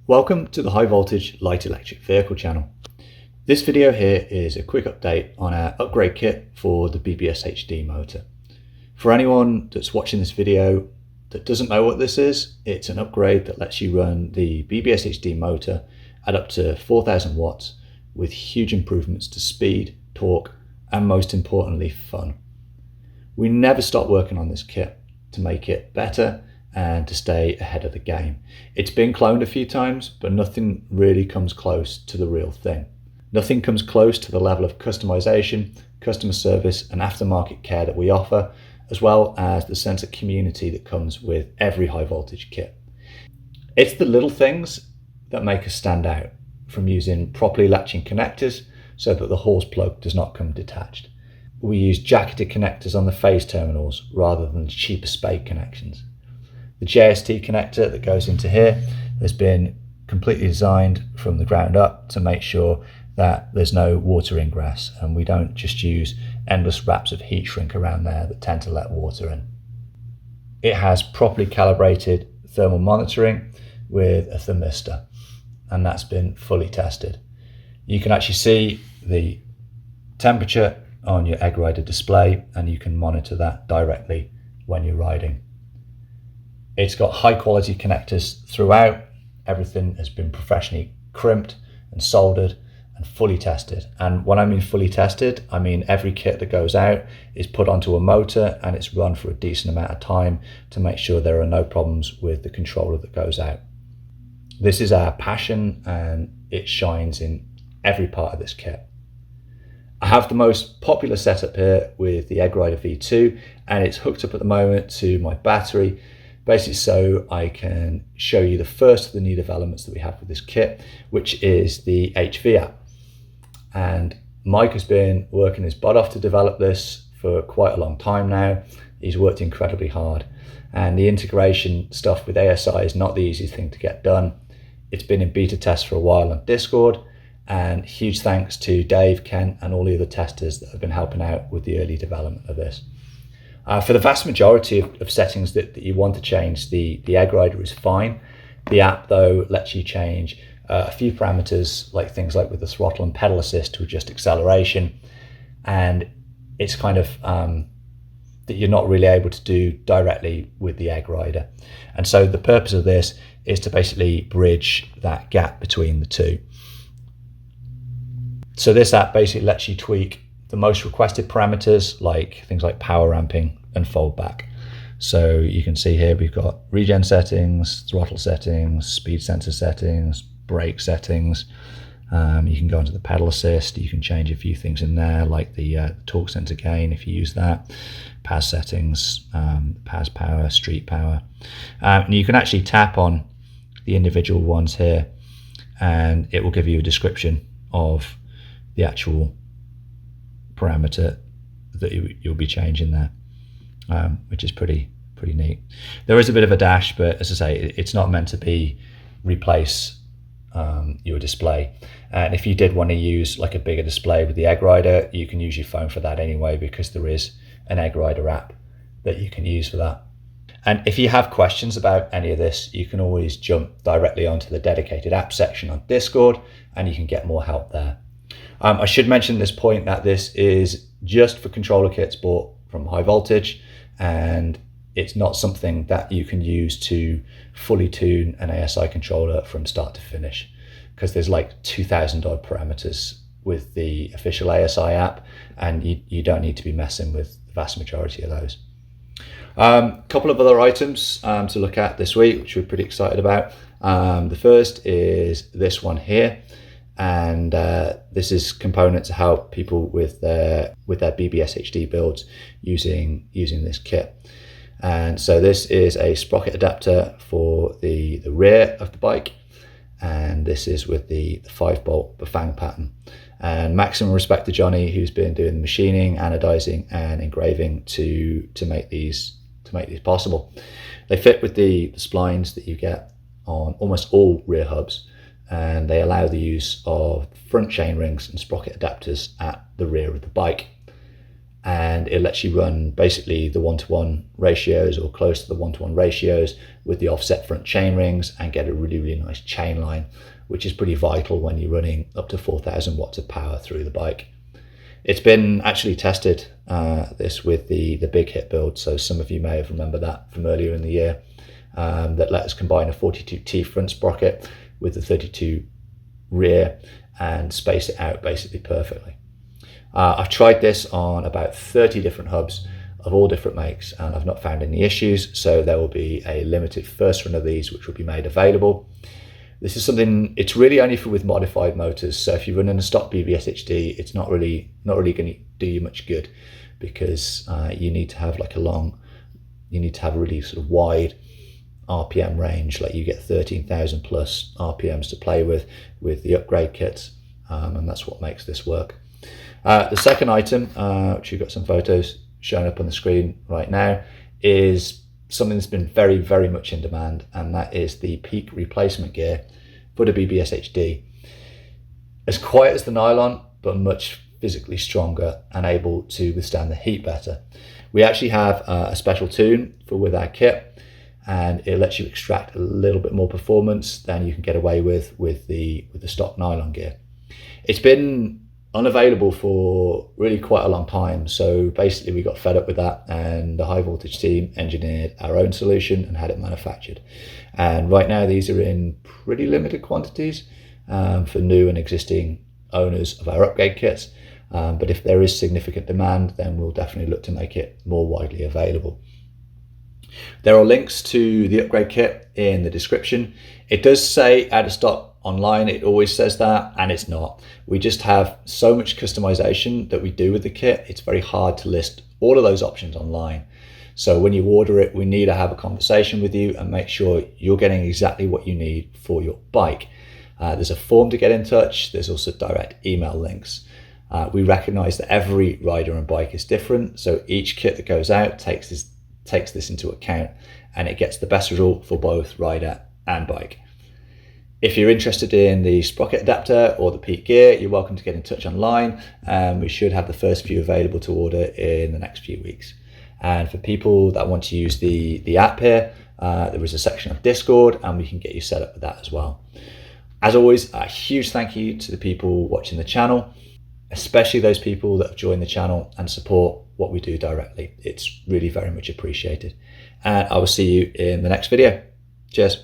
Welcome to the High Voltage Light Electric Vehicle channel. This video here is a quick update on our upgrade kit for the BBSHD motor. For anyone that's watching this video that doesn't know what this is, it's an upgrade that lets you run the BBSHD motor at up to 4,000 watts with huge improvements to speed, torque, and most importantly, fun. We never stop working on this kit to make it better and to stay ahead of the game. It's been cloned a few times, but nothing really comes close to the real thing. Nothing comes close to the level of customization, customer service, and aftermarket care that we offer, as well as the sense of community that comes with every high voltage kit. It's the little things that make us stand out, from using properly latching connectors so that the hose plug does not come detached. We use jacketed connectors on the phase terminals rather than cheaper spade connections. The JST connector that goes into here has been completely designed from the ground up to make sure that there's no water ingress, and we don't just use endless wraps of heat shrink around there that tend to let water in. It has properly calibrated thermal monitoring with a thermistor, and that's been fully tested. You can actually see the temperature on your egg rider display, and you can monitor that directly when you're riding. It's got high quality connectors throughout. Everything has been professionally crimped and soldered and fully tested. And when I mean fully tested, I mean every kit that goes out is put onto a motor and it's run for a decent amount of time to make sure there are no problems with the controller that goes out. This is our passion, and it shines in every part of this kit. I have the most popular setup here with the Egg Rider V2, and it's hooked up at the moment to my battery, basically so I can show you the first of the new developments that we have with this kit, which is the HV app. And Mike has been working his butt off to develop this for quite a long time now. He's worked incredibly hard, and the integration stuff with ASI is not the easiest thing to get done. It's been in beta test for a while on Discord, and huge thanks to Dave, Ken, and all the other testers that have been helping out with the early development of this. For the vast majority of settings that you want to change, the Egg Rider is fine. The app, though, lets you change a few parameters, like things like with the throttle and pedal assist to adjust acceleration, and it's kind of that you're not really able to do directly with the Egg Rider. And so the purpose of this is to basically bridge that gap between the two. So this app basically lets you tweak the most requested parameters, like things like power ramping and fold back. So you can see here we've got regen settings, throttle settings, speed sensor settings, brake settings. You can go into the pedal assist. You can change a few things in there, like the torque sensor gain if you use that, PAS settings, PAS power, street power. And you can actually tap on the individual ones here, and it will give you a description of the actual parameter that you'll be changing there, which is pretty neat. There is a bit of a dash, but as I say, it's not meant to be replace your display. And if you did want to use like a bigger display with the Egg Rider, you can use your phone for that anyway, because there is an Egg Rider app that you can use for that. And if you have questions about any of this, you can always jump directly onto the dedicated app section on Discord, and you can get more help there. I should mention at this point that this is just for controller kits bought from High Voltage, and it's not something that you can use to fully tune an ASI controller from start to finish, because there's like 2,000 odd parameters with the official ASI app, and you don't need to be messing with the vast majority of those. A couple of other items to look at this week, which we're pretty excited about. The first is this one here. And this is component to help people with their BBSHD builds using this kit. And so this is a sprocket adapter for the rear of the bike, and this is with the 5-bolt Bafang pattern. And maximum respect to Johnny, who's been doing the machining, anodizing, and engraving to make these possible. They fit with the splines that you get on almost all rear hubs, and they allow the use of front chain rings and sprocket adapters at the rear of the bike. and it lets you run basically the 1-to-1 ratios or close to the 1-to-1 ratios with the offset front chain rings and get a really, really nice chain line, which is pretty vital when you're running up to 4,000 watts of power through the bike. It's been actually tested, this with the big hit build, so some of you may have remembered that from earlier in the year, that let us combine a 42T front sprocket with the 32 rear and space it out basically perfectly. I've tried this on about 30 different hubs of all different makes and I've not found any issues, so there will be a limited first run of these which will be made available. This is something, it's really only for with modified motors, so if you're running a stock BBSHD, it's not really going to do you much good, because you need to have you need to have a really sort of wide RPM range, like you get 13,000 plus RPMs to play with the upgrade kits, and that's what makes this work. The second item, which you've got some photos showing up on the screen right now, is something that's been very, very much in demand, and that is the peak replacement gear for the BBSHD. As quiet as the nylon, but much physically stronger and able to withstand the heat better. We actually have a special tune with our kit, and it lets you extract a little bit more performance than you can get away with the stock nylon gear. It's been unavailable for really quite a long time, so basically we got fed up with that, and the high voltage team engineered our own solution and had it manufactured, and right now these are in pretty limited quantities for new and existing owners of our upgrade kits, but if there is significant demand, then we'll definitely look to make it more widely available. There are links to the upgrade kit in the description. It does say out of stock online, it always says that, and it's not. We just have so much customization that we do with the kit, it's very hard to list all of those options online. So when you order it, we need to have a conversation with you and make sure you're getting exactly what you need for your bike. There's a form to get in touch. There's also direct email links. We recognize that every rider and bike is different, so each kit that goes out takes this into account, and it gets the best result for both rider and bike. If you're interested in the sprocket adapter or the peak gear, you're welcome to get in touch online, and we should have the first few available to order in the next few weeks. And for people that want to use the app here, there is a section of Discord, and we can get you set up with that as well. As always, a huge thank you to the people watching the channel, especially those people that have joined the channel and support what we do directly. It's really very much appreciated. And I will see you in the next video. Cheers.